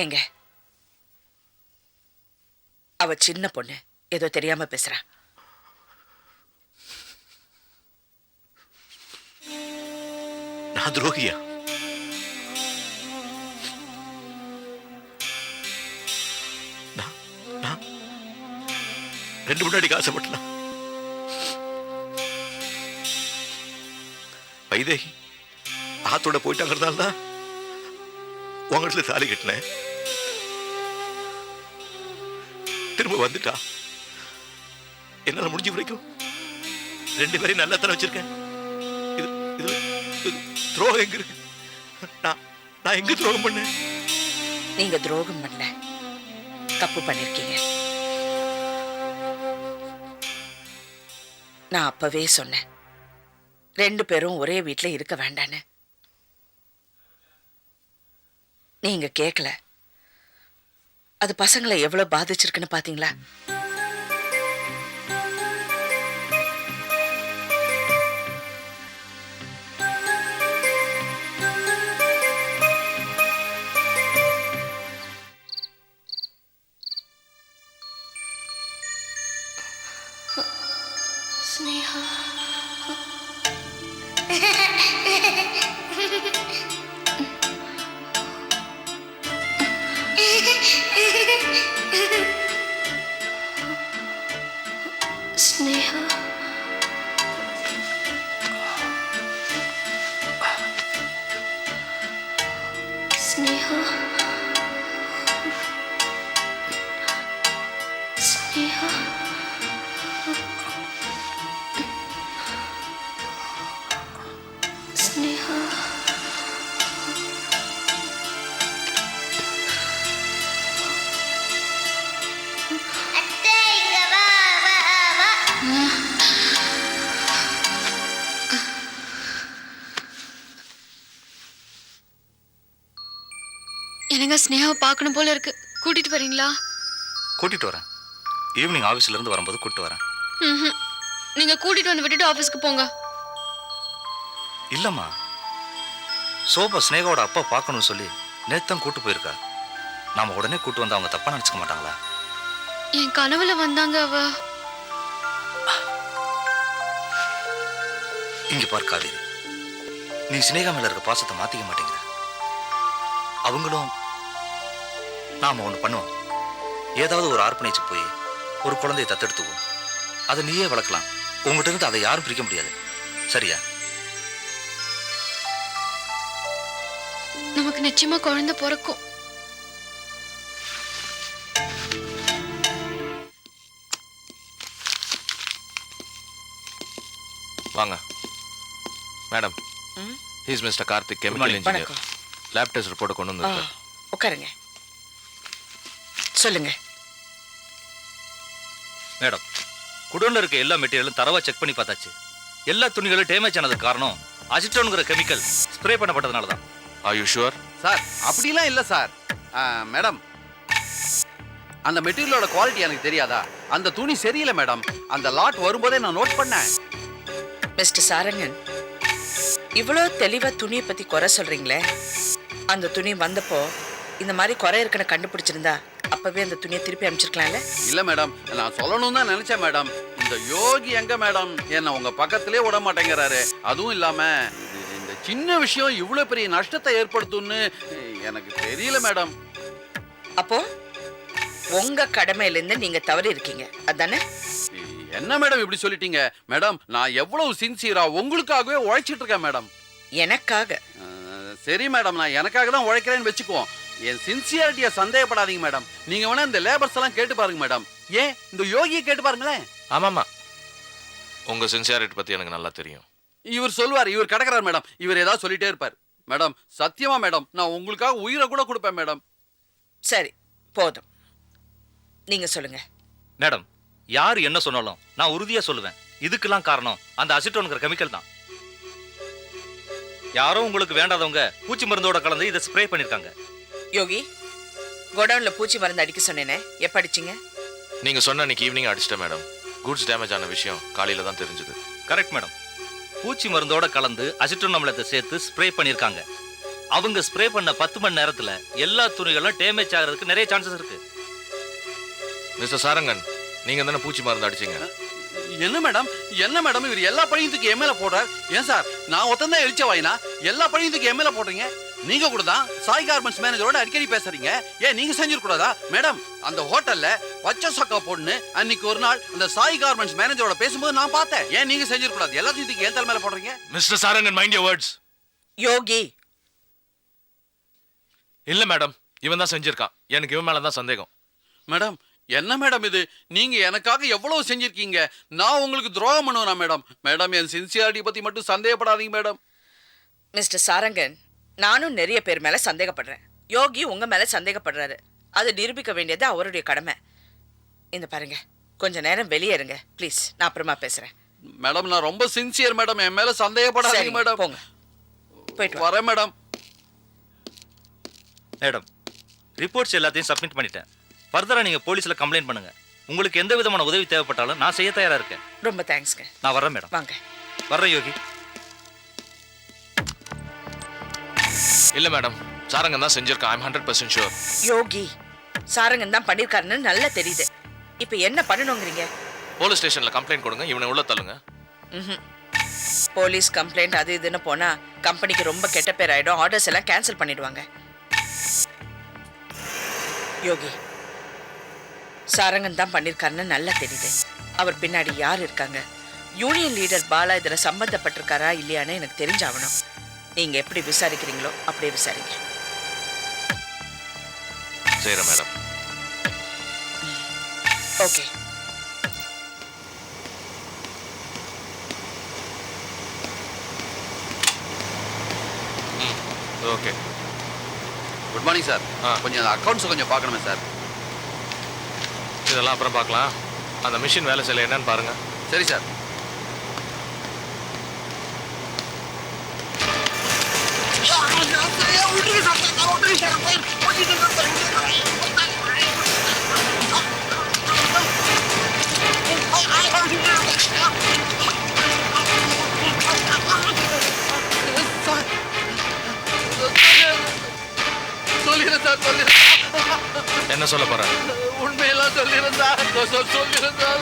ஏங்க, அவ சின்ன பொண்ணு, ஏதோ தெரியாம பேசுறா. நான் துரோகியா? நான் 2 முன்னாடி ஆசைப்பட்டா வைதேகி ஆத்தோட போயிட்டாங்கிறதால தான் உங்கள்கிட்ட தாலி கட்டினேன். திரும்ப வந்துட்டா. என்னால முடிஞ்ச வரைக்கும் 2 பேரையும் நல்லா தானே வச்சிருக்கேன். இது துரோகம் எங்க இருக்கு? நான் எங்க துரோகம் பண்ணேன்? நீங்க துரோகம் பண்ணல, தப்பு பண்ணிருக்கீங்க. நான் அப்பவே சொன்னேன் 2 பேரும் ஒரே வீட்டுல இருக்க வேண்டான்னு. நீங்க கேட்கல. அது பசங்களை எவ்வளவு பாதிச்சிருக்குன்னு பாத்தீங்களா? ஸ்னேகா, ஸ்னேகா, ஸ்னேகா, ஸ்னேகா, ஸ்னேகா. எனக்கு ஸ்னேகாவை பார்க்கணும் போல இருக்கு. கூட்டிட்டு வரீங்களா? கூட்டிட்டு வரேன். ஈவினிங் ஆஃபீஸ்ல இருந்து வரும்போது கூட்டிட்டு வரேன். நீங்க கூட்டிட்டு வந்து விட்டுட்டு ஆஃபீஸ்க்கு போங்க. இல்லம்மா, சோபா ஸ்னேகாவோட அப்பா பார்க்கணும்னு சொல்லி நேத்தான் கூட்டு போயிருக்கா. நாம உடனே கூட்டு வந்து அவங்க தப்பா நினைச்சுக்க மாட்டாங்களா? என் கனவுல வந்தாங்க அவ. இங்க பார் காவேரி, நீ சினேகா மேல இருக்க பாசத்தை மாத்திக்க மாட்டேங்கிற. அவங்களும் நாம ஒண்ணு பண்ணுவோம். ஏதாவது ஒரு ஆர்ப்பனேஜ் போய் ஒரு குழந்தையை தத்தெடுத்துவோம். அதை நீயே வளர்க்கலாம். உங்ககிட்ட இருந்து அதை யாரும் பிரிக்க முடியாது. சரியா? நமக்கு நிச்சயமா குழந்தை பிறக்கும். வாங்க madam. He's mister Karthik, chemical engineer. Lab test report கொண்டு வந்திருக்கார். உட்காருங்க. சொல்லுங்க மேடம், குடோன்ல இருக்க எல்லா மெட்டீரியலும் தரவா செக் பண்ணி பார்த்தாச்சு. எல்லா துணிகளும் டேமேஜ் ஆனதுக்கு காரணம் அசிட்டோன்ங்கிற கெமிக்கல் ஸ்ப்ரே பண்ணப்பட்டதுனால தான். Are you sure? சார் அப்படிலாம் இல்லை சார். மேடம், அந்த மெட்டீரியலோட குவாலிட்டி எனக்கு தெரியாதா? அந்த துணி சரியில்லை மேடம். அந்த லாட் வரும்போதே நான் நோட் பண்ணேன். மிஸ்டர் சாரங்கன், இவ்வளோ தெளிவா துணியை பத்தி குறை சொல்றீங்களே, அந்த துணி வந்தப்போ இந்த மாதிரி குறை இருக்குன்னு கண்டுபிடிச்சிருந்தா அப்பவே அந்த துணியை திருப்பி அனுப்பிச்சிருக்கலாம்ல? இல்ல மேடம், நான் சொல்லணும்னு தான் நினைச்சேன் மேடம். இந்த யோகி எங்க மேடம் என்ன உங்க பக்கத்திலே விட மாட்டேங்கிறாரு. அதுவும் இல்லாம இந்த சின்ன விஷயம் இவ்வளவு பெரிய நஷ்டத்தை ஏற்படுத்தும்னு எனக்கு தெரியல மேடம். அப்போ உங்க கடமையிலிருந்து நீங்க தவறி இருக்கீங்க, அதானே? என்ன மேடம் இப்படி சொல்லிட்டீங்க? மேடம், நான் எவ்வளவு சின்சியரா உங்களுக்காகவே உழைச்சிட்டு இருக்கேன் மேடம். எனக்காக? சரி மேடம், நான் எனக்காக தான் உழைக்கிறேன்னு வச்சுக்குவோம். என் சின்சியாரிட்டியை சந்தேகப்படாதீங்க மேடம். நீங்க வேணா இந்த லேபர்ஸ் எல்லாம் கேட்டு பாருங்க மேடம். ஏன் இந்த யோகியை கேட்டு பாருங்களேன். ஆமாமா, உங்க சின்சியாரிட்டி பத்தி எனக்கு நல்லா தெரியும். இவர் சொல்லுவார், இவர் கிடக்கிறார் மேடம். இவர் ஏதாவது சொல்லிட்டே இருப்பார் மேடம். சத்தியமா மேடம், நான் உங்களுக்காக உயிரை கூட கொடுப்பேன் மேடம். சரி போதும், நீங்க சொல்லுங்க. மேடம், யார் என்ன சொன்னாலும் நான் உறுதியா சொல்லுவேன், இதுக்கெல்லாம் காரணம் அந்த அசிட்டோன்ங்கிற கெமிக்கல் தான். யாரோ உங்களுக்கு வேண்டாதவங்க பூச்சி மருந்தோட கலந்து இதை ஸ்ப்ரே பண்ணிருக்காங்க. யோகி, கோடவுன்ல பூச்சி மருந்து அடிக்க சொன்னேனே, எப்ப அடிச்சீங்க? நீங்க சொன்ன அன்னைக்கு ஈவினிங் அடிச்சிட்டேன் மேடம். குட்ஸ் டேமேஜ் ஆன விஷயம் காலையில தான் தெரிஞ்சது. Correct madam. பூச்சி மருந்தோட கலந்து அசிட்டோன் அமிலத்தை சேர்த்து ஸ்ப்ரே பண்ணிருக்காங்க. அவங்க ஸ்ப்ரே பண்ண 10 மணி நேரத்துல எல்லா துணிகளும் டேமேஜ் ஆகிறதுக்கு நிறைய சான்சஸ் இருக்கு. மிஸ்டர் சாரங்கன், நீங்க தானே பூச்சி மருந்து அடிச்சீங்க? என்ன மேடம், என்ன மேடம் இவர் எல்லா பழியத்துக்கு எம்எல்ஏ போடுறார்? ஏன் சார், நான் ஒத்தந்தான் எழுச்ச வாயினா எல்லா பழியத்துக்கு எம்எல்ஏ போடுறீங்க? நீங்க கூட தான் சாய் கார்மெண்ட்ஸ் மேனேஜரோட அடிக்கடி பேசுறீங்க. ஏன் நீங்க செஞ்சிருக்கூடாதா? மேடம், அந்த ஹோட்டல்ல பச்சை சொக்கா பொண்ணு அன்னைக்கு ஒரு நாள் அந்த சாய் கார்மெண்ட்ஸ் மேனேஜரோட பேசும்போது நான் பார்த்தேன். ஏன் நீங்க செஞ்சிருக்கூடாது? எல்லாத்தையும் இதுக்கு ஏன் தலை மேல போடுறீங்க? Mister Sarangan, mind your words. Yogi, இல்ல மேடம், இவன் தான் செஞ்சிருக்கான். எனக்கு இவன் மேல தான் சந்தேகம். மேடம், என்ன மேடம் இது? நீங்க எனக்காக எவ்வளவு செஞ்சிருக்கீங்க. நான் உங்களுக்கு துரோகம் பண்ணுவேனா மேடம்? மேடம், என் சின்சியாரிட்டி பத்தி மட்டும் சந்தேகப்படாதீங்க மேடம். மிஸ்டர் சாரங்கன், நானும் நிறைய பேர் மேல சந்தேகப்படுறேன். யோகி உங்க மேல சந்தேகப்படுறாரு. அதை நிரூபிக்க வேண்டியது அவருடைய கடமை. இந்த பாருங்க, கொஞ்ச நேரம் வெளியே இருங்க ப்ளீஸ். நான் அப்புறமா பேசுறேன். மேடம், நான் ரொம்ப சின்சியர் மேடம். என் மேல சந்தேகப்படாதீங்க மேடம். போங்க, போயிட்டு வரேன் மேடம். மேடம், ரிப்போர்ட்ஸ் எல்லாத்தையும் சப்மிட் பண்ணிட்டேன். ஃபர்தரா நீங்க போலீஸ்ல கம்ப்ளைண்ட் பண்ணுங்க. உங்களுக்கு எந்த விதமான உதவி தேவைப்பட்டாலும் நான் செய்ய தயாரா இருக்கேன். ரொம்ப தேங்க்ஸ்ங்க. நான் வர்றேன் மேடம். வாங்க. வர்றேன் யோகி. இல்ல மேடம், சாரங்கன் தான் செஞ்சிருக்கான். ஐ அம் 100% ஷூர். யோகி, சாரங்கன் தான் பண்ணிருக்காருன்னு நல்லா தெரியுது. இப்போ என்ன பண்ணணும்ங்கறீங்க? போலீஸ் ஸ்டேஷன்ல கம்ப்ளைண்ட் கொடுங்க, இவனை உள்ள தள்ளுங்க. போலீஸ் கம்ப்ளைண்ட் அது இதுன்னு போனா கம்பெனிக்கு ரொம்ப கெட்ட பேர் ஆயிடும். ஆர்டர்ஸ் எல்லாம் கேன்சல் பண்ணிடுவாங்க. யோகி, சாரங்கன் தான் பண்ணிருக்காருன்னு நல்லா தெரியுது. அவர் பின்னாடி யார் இருக்காங்க? யூனியன் லீடர் பாலா இதுல சம்பந்தப்பட்டிருக்காரா இல்லையான்னு எனக்கு தெரிஞ்சாகணும். நீங்க எப்படி விசாரிக்கிறீங்களோ அப்படியே விசாரிங்க. சரி madam. Okay. Okay. Good morning sir. கொஞ்சம் அந்த அக்கவுண்ட்ஸ் கொஞ்சம் பார்க்கணுமே சார். இதெல்லாம் அப்புறம் பார்க்கலாம். அந்த மிஷின் வேலை செய்யல என்னன்னு பாருங்க. சரி சார். சொல்லிடுறேன் சார், சொல்லிடுறேன். என்ன சொல்ல போற? உண்மையெல்லாம் சொல்லிடுறேன் சார். சொல்லிடுறேன் சார்.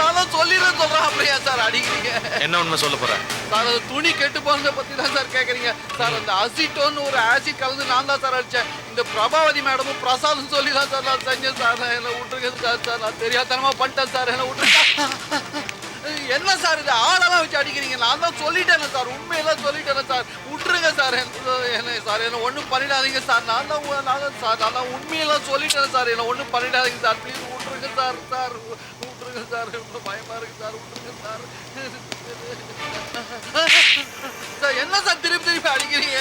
நானும் சொல்லிடுறேன் சொல்றேன். அப்படியா சார் அடிக்கிறீங்க? என்ன உண்மை சொல்ல போற? சார் அது துணி கெட்டு போனதை பத்தி தான் சார் கேக்குறீங்க. சார் அந்த அசிட்டோன்னு ஒரு ஆசிட் கலந்து நான் தான் சார் அடிச்சேன். இந்த பிரபாவதி மேடமும் பிரசாதும் சொல்லி தான் சார் நான் செஞ்சேன் சார். நான் என்ன விட்டுருக்கேன் சார். நான் தெரியாதனமா பண்ணிட்டேன் சார். என்ன விட்டுருக்கேன். என்ன சார் இது ஆளெல்லாம் வச்சு அடிக்கிறீங்க? நான் தான் சொல்லிட்டேன் சார். உண்மையெல்லாம் சொல்லிட்டேன் சார். விட்டுருங்க சார். என்ன சார் என்ன ஒன்றும் பண்ணிடாதீங்க சார். நான் தான் உண்மையெல்லாம் சொல்லிட்டேன் சார். என்ன ஒன்றும் பண்ணிடாதீங்க சார். ப்ளீஸ் விட்டுருங்க சார். விட்டுருங்க சார். ரொம்ப பயமா இருக்கு சார். விட்டுருங்க சார். சார் என்ன சார் திருப்பி அடிக்கிறீங்க?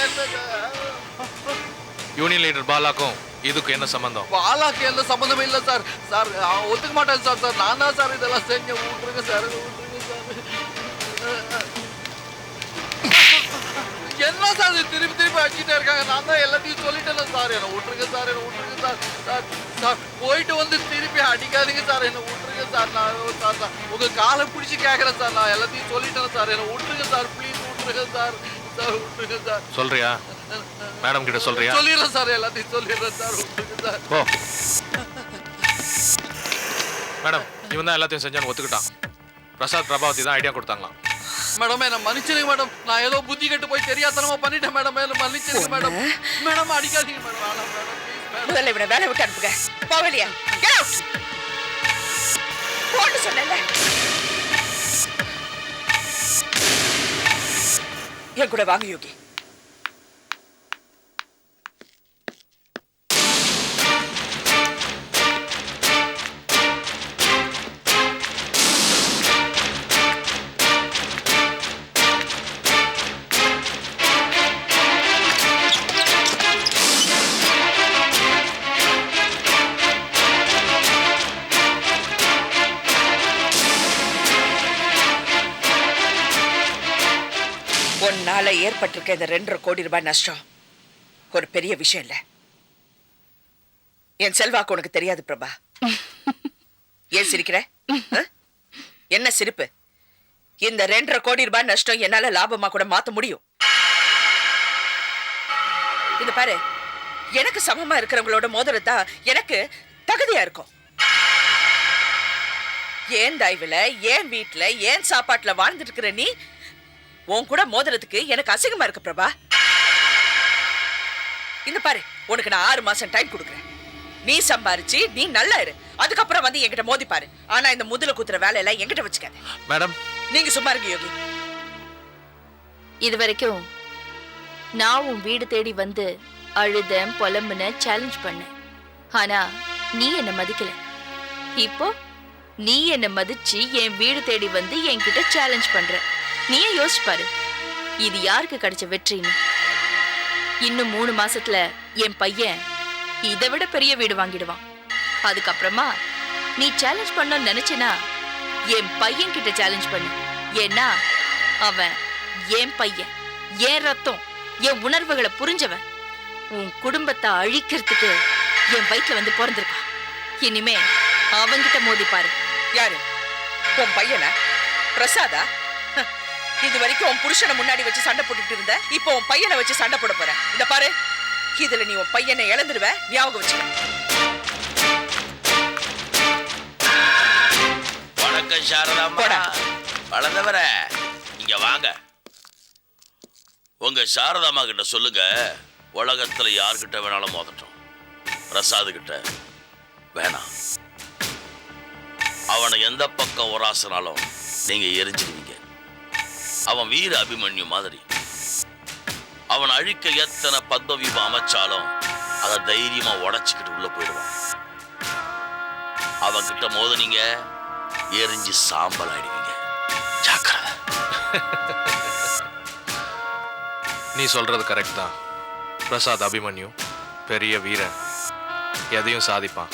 யூனியன் லீடர் பாலாக்கும் இதுக்கு என்ன சம்பந்தம்? பாலாக்கு எந்த சம்பந்தமே இல்லை சார். சார் ஒத்துக்க மாட்டேன் சார். நான் தான் சார் இதெல்லாம் செஞ்சேன். விட்டுருங்க சார். என்ன சார் திருப்பி அடிச்சுட்டே இருக்காங்க? நான் தான் எல்லாத்தையும் சொல்லிட்டேன் சார். என்ன விட்டுருங்க சார். என்ன விட்டுருங்க சார். சார் போயிட்டு வந்து திருப்பி அடிக்காதீங்க சார். என்ன விட்டுருங்க சார். நான் சார் உங்க காலை பிடிச்சி கேட்கறேன் சார். நான் எல்லாத்தையும் சொல்லிட்டேன் சார். என்ன விட்டுருங்க சார். ப்ளீஸ் விட்டுருங்க சார். விட்டுருங்க சார். சொல்றியா? மேடம் கிட்ட சொல்றியா? சொல்லிடுறேன் சார். எல்லாத்தையும் சொல்லிடுறேன் சார். விட்டுருங்க சார். போ. மேடம் இவன் தான் எல்லாத்தையும் செஞ்சான்னு ஒத்துக்கிட்டான். பிரசாத் பிரபாவதி தான் ஐடியா கொடுத்தாங்களாம். மேடம் என்ன மன்னிச்சிருங்க மேடம். நான் ஏதோ புத்தி கட்டு போய் தெரியாதனமா பண்ணிட்டேன் மேடம். மன்னிச்சிருங்க மேடம். மேடம் அடிக்காதீங்க மேடம். முதல்ல இவனை வேலை விட்டு அனுப்புங்க. போகலையா? போட்டு சொன்னேன்ல. என் கூட வாங்க யோகி. உன்னால ஏற்பட்டிருக்க இந்த 2.5 கோடி ரூபாய் நஷ்டம் ஒரு பெரிய விஷயம் இல்ல. என் செல்வாக்கு உனக்கு தெரியாது பிரபா. ஏன் சிரிக்கிற? என்ன சிரிப்பு? இந்த 2.5 கோடி ரூபாய் நஷ்டம் என்னால லாபமா கூட மாத்த முடியும். இந்த பாரு, எனக்கு சமமா இருக்கிறவங்களோட மோதிரத்தா எனக்கு தகுதியா இருக்கும். ஏன் தயவுல, ஏன் வீட்டுல, ஏன் சாப்பாட்டுல வாழ்ந்துட்டு இருக்கிற நீ உன் கூட மோதிரத்துக்கு எனக்கு அசிங்கமா இருக்கு பிரபா. இந்த பாரு, உனக்கு நான் 6 மாசம் டைம் கொடுக்குறேன். நீ சம்பாரிச்சு நீ நல்லா இரு. அதுக்கப்புறம் வந்து என்கிட்ட மோதி பாரு. ஆனா இந்த முதல குத்துற வேலையெல்லாம் என்கிட்ட வச்சுக்காத. மேடம் நீங்க சும்மா இருங்க யோகி. இது வரைக்கும் நான் உன் வீடு தேடி வந்து அழுதேன், புலம்புன, சேலஞ்ச் பண்ணேன். ஆனா நீ என்ன மதிக்கல. இப்போ நீ என்ன மதிச்சு என் வீடு தேடி வந்து என்கிட்ட சேலஞ்ச் பண்ற. நீயே யோசிச்சு பாரு, இது யாருக்கு கிடைச்ச வெற்றின்னு. இன்னும் 3 மாசத்துல என் பையன் இதை விட பெரிய வீடு வாங்கிடுவான். அதுக்கப்புறமா நீ சேலஞ்ச் பண்ண நினைச்சனா என் பையன் கிட்ட சேலஞ்ச் பண்ணு. ஏன்னா அவன் என் பையன், என் ரத்தம், என் உணர்வுகளை புரிஞ்சவன். உன் குடும்பத்தை அழிக்கிறதுக்கு என் வயிற்றுல வந்து பிறந்திருக்கான். இனிமே அவன்கிட்ட மோதி பாரு. யாரு? உன் பையனா? பிரசாதா? இது வரைக்கும் உன் புருஷனை முன்னாடி வச்சு சண்டை போட்டுட்டு இருந்த, இப்போ உன் பையனை வச்சு சண்டை போட போற. இந்த பாரு, இதுல நீ உன் பையனை இழந்துடுவ. ஞாபகம் வச்சுக்க. வணக்கம் சாரதாம்மா. வளர்ந்தவர இங்க வாங்க. உங்க சாரதாம்மா கிட்ட சொல்லுங்க, உலகத்துல யார்கிட்ட வேணாலும் மோதட்டும், பிரசாது கிட்ட வேணாம். அவனை எந்த பக்கம் ஒராசனாலும் நீங்க எரிஞ்சிருவீங்க. அவன் வீர அபிமன்யு மாதிரி. அவன் அழிக்க எத்தனை பத்மவியூபம் அமைச்சாலும் அதை தைரியமா உடைச்சுக்கிட்டு உள்ள போயிடுவான். அவன் கிட்ட மோதுனீங்க, எரிஞ்சு சாம்பல் ஆயிடுவீங்க. ஜாக்கிரதை. நீ சொல்றது கரெக்ட் தான். பிரசாத் அபிமன்யு பெரிய வீரன், எதையும் சாதிப்பான்.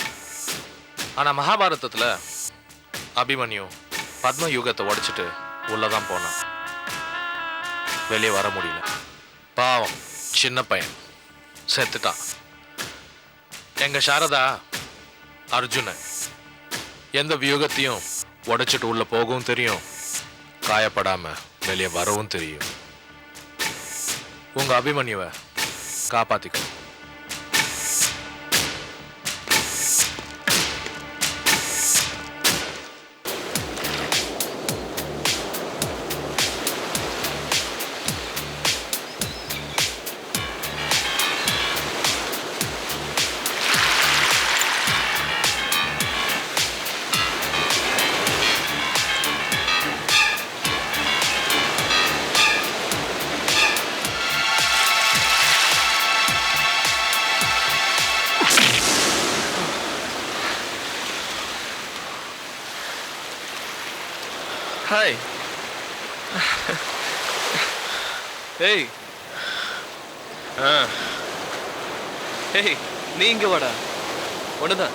ஆனா மகாபாரதத்துல அபிமன்யு பத்ம யுகத்தை உடைச்சிட்டு உள்ளதான் போனான். வெளியே வர முடியல. பாவம், சின்ன பையன் செத்துட்டான். எங்க சாரதா அர்ஜுனன் எந்த வியூகத்தையும் உடைச்சிட்டு உள்ள போகவும் தெரியும், காயப்படாம வெளியே வரவும் தெரியும். உங்க அபிமன்யுவை காப்பாத்திக்கணும். ஹாய். ஏய். ஏய், நீ இங்க வாடா. ஒண்ணுதான்.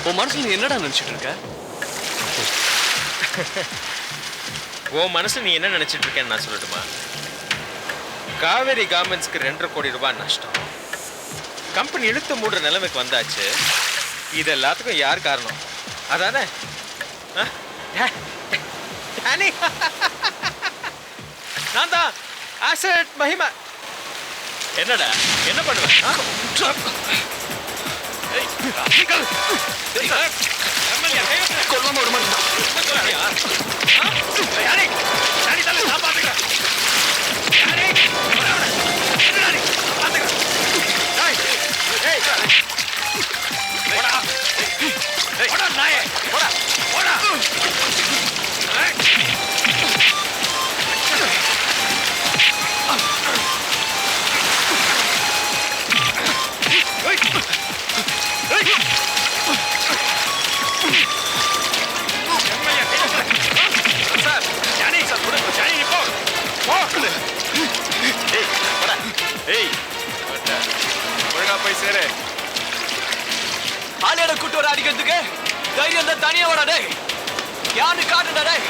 உன் மனசுல நீ என்னடா நினைச்சிட்டு இருக்க? உன் மனசுல நீ என்ன நினைச்சிட்டு இருக்கேன்னு நான் சொல்லட்டுமா? காவேரி கார்மெண்ட்ஸ்க்கு 2.5 கோடி ரூபாய் நஷ்டம். கம்பெனி இழுத்து மூடுற நிலைமைக்கு வந்தாச்சு. இது எல்லாத்துக்கும் யார் காரணம்? அதானே? நான் தான் ஆசட் மகிமா. என்னடா என்ன பண்ணுவேன்? கொல்லாம ஒரு மாதிரி ஒழுங்கா போய் சேரு. ஆலையோட கூட்டு வர அடிக்கிறதுக்கு தைரியம் தான் தனியா வாடா டேய். யாரு காட்டுடா டேய்.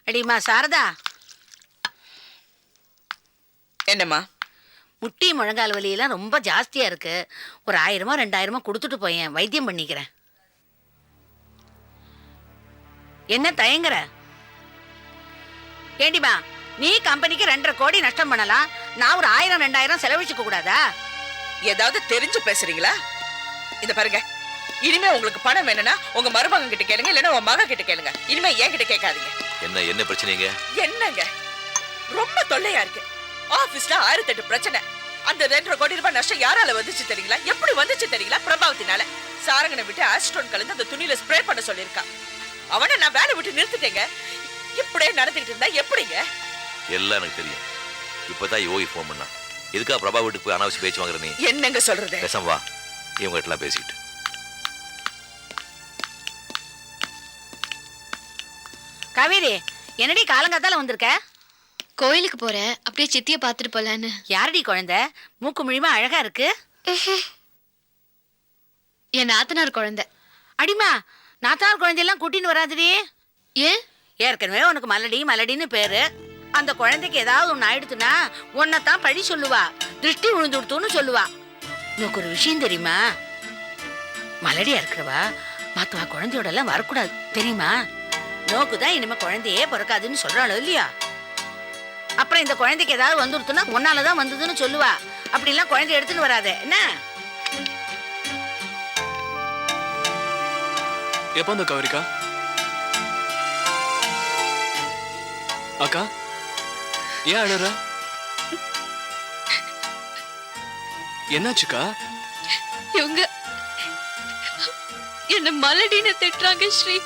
அடிமா சாரதா. என்னம்மா? முட்டி முழங்கால் வலியெல்லாம் ரொம்ப ஜாஸ்தியா இருக்கு. ஒரு 1000 2000 கொடுத்துட்டு போயேன், வைத்தியம் பண்ணிக்கிறேன். என்ன தயங்குற? ஏண்டிமா, நீ கம்பெனிக்கு 2.5 கோடி நஷ்டம் பண்ணலாம், நான் ஒரு 1000 2000 செலவழிச்சுக்க கூடாதா? ஏதாவது தெரிஞ்சு பேசுறீங்களா? இந்த பாருங்க, இனிமே உங்களுக்கு பணம் வேணும்னா உங்க மருமகன் கிட்ட கேளுங்க, இல்லைன்னா உங்க மகன் கிட்ட கேளுங்க. இனிமே என்கிட்ட கேட்காதீங்க. என்ன பிரச்சனைங்க? என்னங்க ரொம்ப தொல்லையா இருக்கு. ஆபீஸ்ல 1008 பிரச்சனை. அந்த 2.5 கோடி ரூபாய் நஷ்டம் யாரால வந்துச்சு தெரியுங்களா? எப்படி வந்துச்சு தெரியுங்களா? பிரபாவத்தினால. சாரங்கனை விட்டு ஆஸ்ட்ரோன் கலந்து அந்த துணியில ஸ்ப்ரே பண்ண சொல்லியிருக்கான். அவனை நான் வேலை விட்டு நிறுத்திட்டேங்க. இப்படியே நடந்துகிட்டு இருந்தா எப்படிங்க? எல்லாம் எனக்கு தெரியும். இப்பதான் யோகி போன் பண்ணா. எதுக்கா பிரபா வீட்டுக்கு போய் அனாவசிய பேச்சு வாங்குற நீ? என்னங்க சொல்றது? பேசாம வா, இவங்க கிட்ட பேசிட்டு. காவேரி, என்னடி காலங்காத்தால வந்திருக்க? கோயிலுக்கு போறேன், அப்படியே சித்திய பாத்துட்டு போலான்னு. யாரடி குழந்தை? மூக்கு முழிமா அழகா இருக்கு. என் நாத்தனார் குழந்தை. அடிமா, நாத்தனார் குழந்தையெல்லாம் கூட்டின்னு வராதுடி. ஏன்? ஏற்கனவே உனக்கு மலடி மலடின்னு பேரு. அந்த குழந்தைக்கு ஏதாவது ஒன்று ஆயிடுத்துனா உன்னைத்தான் பழி சொல்லுவா, திருஷ்டி விழுந்துடுத்துன்னு சொல்லுவா. உனக்கு ஒரு விஷயம் தெரியுமா? மலடியா இருக்கிறவா மத்தவா குழந்தையோட எல்லாம் வரக்கூடாது, தெரியுமா? நோக்குதான் இனிமே குழந்தையே பிறக்காதுன்னு சொல்றாளோ இல்லையா? அப்புறம் இந்த குழந்தைக்கு ஏதாவது வந்துடுத்துனா உன்னாலதான் வந்ததுன்னு சொல்லுவா. அப்படிலாம் குழந்தை எடுத்துன்னு வராத என்ன? எப்போ அந்த கவரிக்கா? அக்கா, ஏன் அழற? என்னாச்சுக்கா? இவங்க என்ன மலடின்னு திட்டுறாங்க ஸ்ரீ.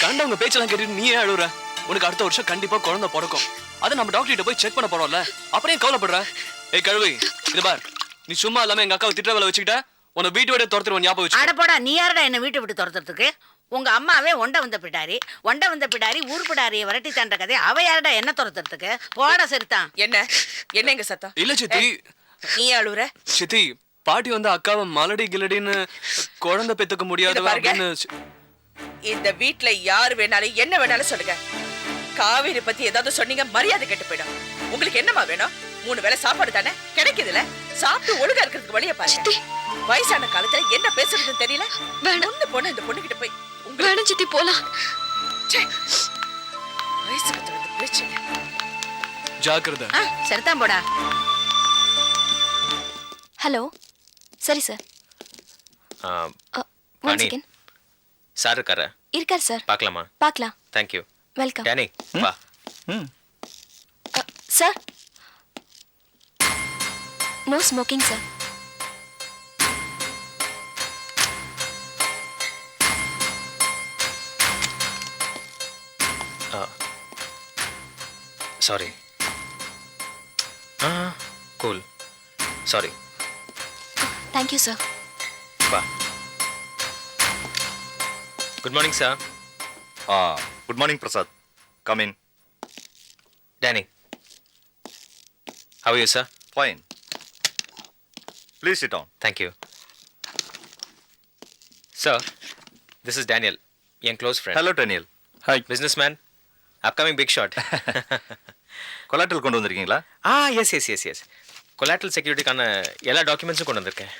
கண்டவங்க பேச்செல்லாம் கேட்டு நீ ஏன் அழுற? உனக்கு அடுத்த வருஷம் கண்டிப்பா குழந்தை பிறக்கும். அதை நம்ம டாக்டர் கிட்ட போய் செக் பண்ண போறோம்ல, அப்புறம் ஏன் கவலைப்படுற? ஏய் கழுவி, இது பார், நீ சும்மா இல்லாம எங்க அக்காவை திட்ட வேலை வச்சுக்கிட்ட உன்னை வீட்டு விட துரத்துருவன், ஞாபகம் வச்சு. அட போடா, நீ யாரடா என்ன வீட்டை விட்டு துரத்துறதுக்கு? உங்க அம்மாவே ஒண்ட வந்த பிடாரி, ஒண்ட வந்த பிடாரி ஊர் பிடாரியை விரட்டி தாண்ட கதை. அவ யாரடா என்ன துரத்துறதுக்கு? போடா சரிதான். என்னங்க சத்தம்? இல்ல சித்தி, நீ அழுற? சித்தி, பாட்டி வந்து அக்காவை மலடி கிலடின்னு குழந்தை பெத்துக்க முடியாது அப்படின்னு. இந்த வீட்ல யாரு வேணாலும் என்ன வேணாலும் சொல்லுங்க. காவேரி பத்தி ஏதாவது சொன்னீங்க மரியாதை கெட்டு போயிடும். உங்களுக்கு என்னமா வேணும்? 3 வேளை சாப்பாடு தானே கிடைக்குதுல, சாப்பிட்டு ஒழுங்கா இருக்கிறதுக்கு வழிய பாருங்க. வயசான காலத்துல என்ன பேசுறதுன்னு தெரியல. ஒண்ணு போன இந்த பொண்ணு கிட்ட போய் வேணும் சித்தி, போலாம். வயசுக்கு தகுந்த பேச்சு. ஜாக்கிரதை. சரிதான் போடா. ஹலோ. சரி சார். One second. சார் இருக்காரா? இருக்கார் சார். பார்க்கலாமா? பார்க்கலாம். Thank you. வெல்கம். டேனி வா. Sir, no smoking sir. Sorry. Cool. Sorry. Thank you sir. வா. Good morning sir. Good morning Prasad. Come in. Danny. How are you, sir? Fine. Please sit down. Thank you. Sir, this is Daniel, your close friend. Hello, Daniel. Hi. Businessman, upcoming big shot. collateral கொண்டு வந்திருக்கீங்களா? Yes. Collateral security-க்கான எல்லா டாக்குமெண்ட்ஸும் கொண்டு வந்திருக்கேன்.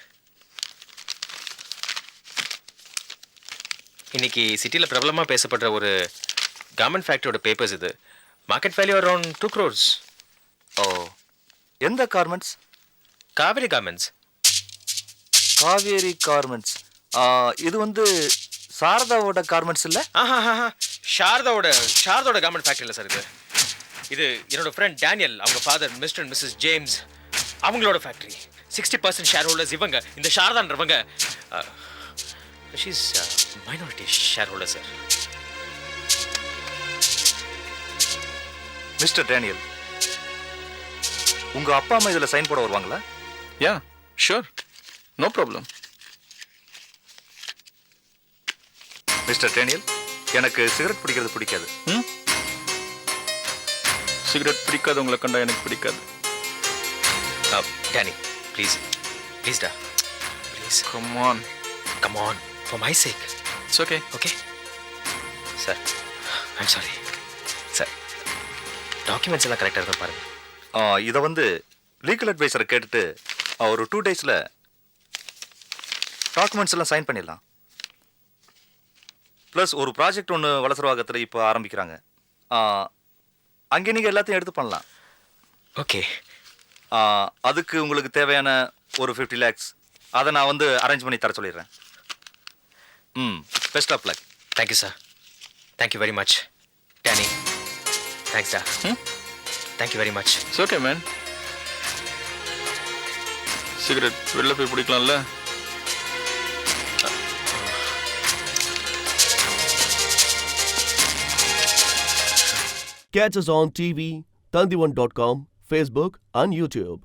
இன்னைக்கு சிட்டியில் பிரபலமாக பேசப்படுற ஒரு கார்மெண்ட் ஃபேக்டரியோட பேப்பர்ஸ் இது. Market value around 2 crores. ஓ, எந்த garments? Kaveri garments. Kaveri garments. இது வந்து சாரதாவோட கார்மெண்ட்ஸ் இல்லை? சாரதாவோட கார்மெண்ட் ஃபேக்டரி இல்லை சார் இது. இது என்னோட ஃப்ரெண்ட் டேனியல், அவங்க father mister and missus James, அவங்களோட ஃபேக்டரி. 60% ஷேர் ஹோல்டர்ஸ் இவங்க. இந்த சாரதான்றவங்க she's minority share holder sir. Mister Daniel, உங்க அப்பா அம்மா இதுல சைன் போட வருவாங்களா? Yeah, sure, no problem. Mister Daniel, எனக்கு சிகரெட் பிடிக்கிறது பிடிக்காது. சிகரெட் பிடிக்காதவங்களை கண்டா எனக்கு பிடிக்காது. டேனி, ப்ளீஸ் டா, please. Come on, for my sake. It's okay. Sir, I'm sorry sir. Documents எல்லாம் கரெக்டாக இருக்கும் பாருங்க. இதை வந்து லீகல் அட்வைசரை கேட்டுட்டு ஒரு 2 daysல டாக்குமெண்ட்ஸ் எல்லாம் சைன் பண்ணிடலாம். ப்ளஸ் ஒரு ப்ராஜெக்ட் ஒன்று வளசரவாகத்தில் இப்போ ஆரம்பிக்கிறாங்க. அங்கே நீங்கள் எல்லாத்தையும் எடுத்து பண்ணலாம். ஓகே. அதுக்கு உங்களுக்கு தேவையான ஒரு 50 lakhs அதை நான் வந்து அரேஞ்ச் பண்ணி தர சொல்லிடுறேன். Best of luck. Thank you sir. Thank you very much Danny. Thanks டா. Thank you very much. It's okay man. Cigarette வெளில போய் பிடிக்கலாம்ல? Catch us on TV, Tandivan.com, Facebook and YouTube.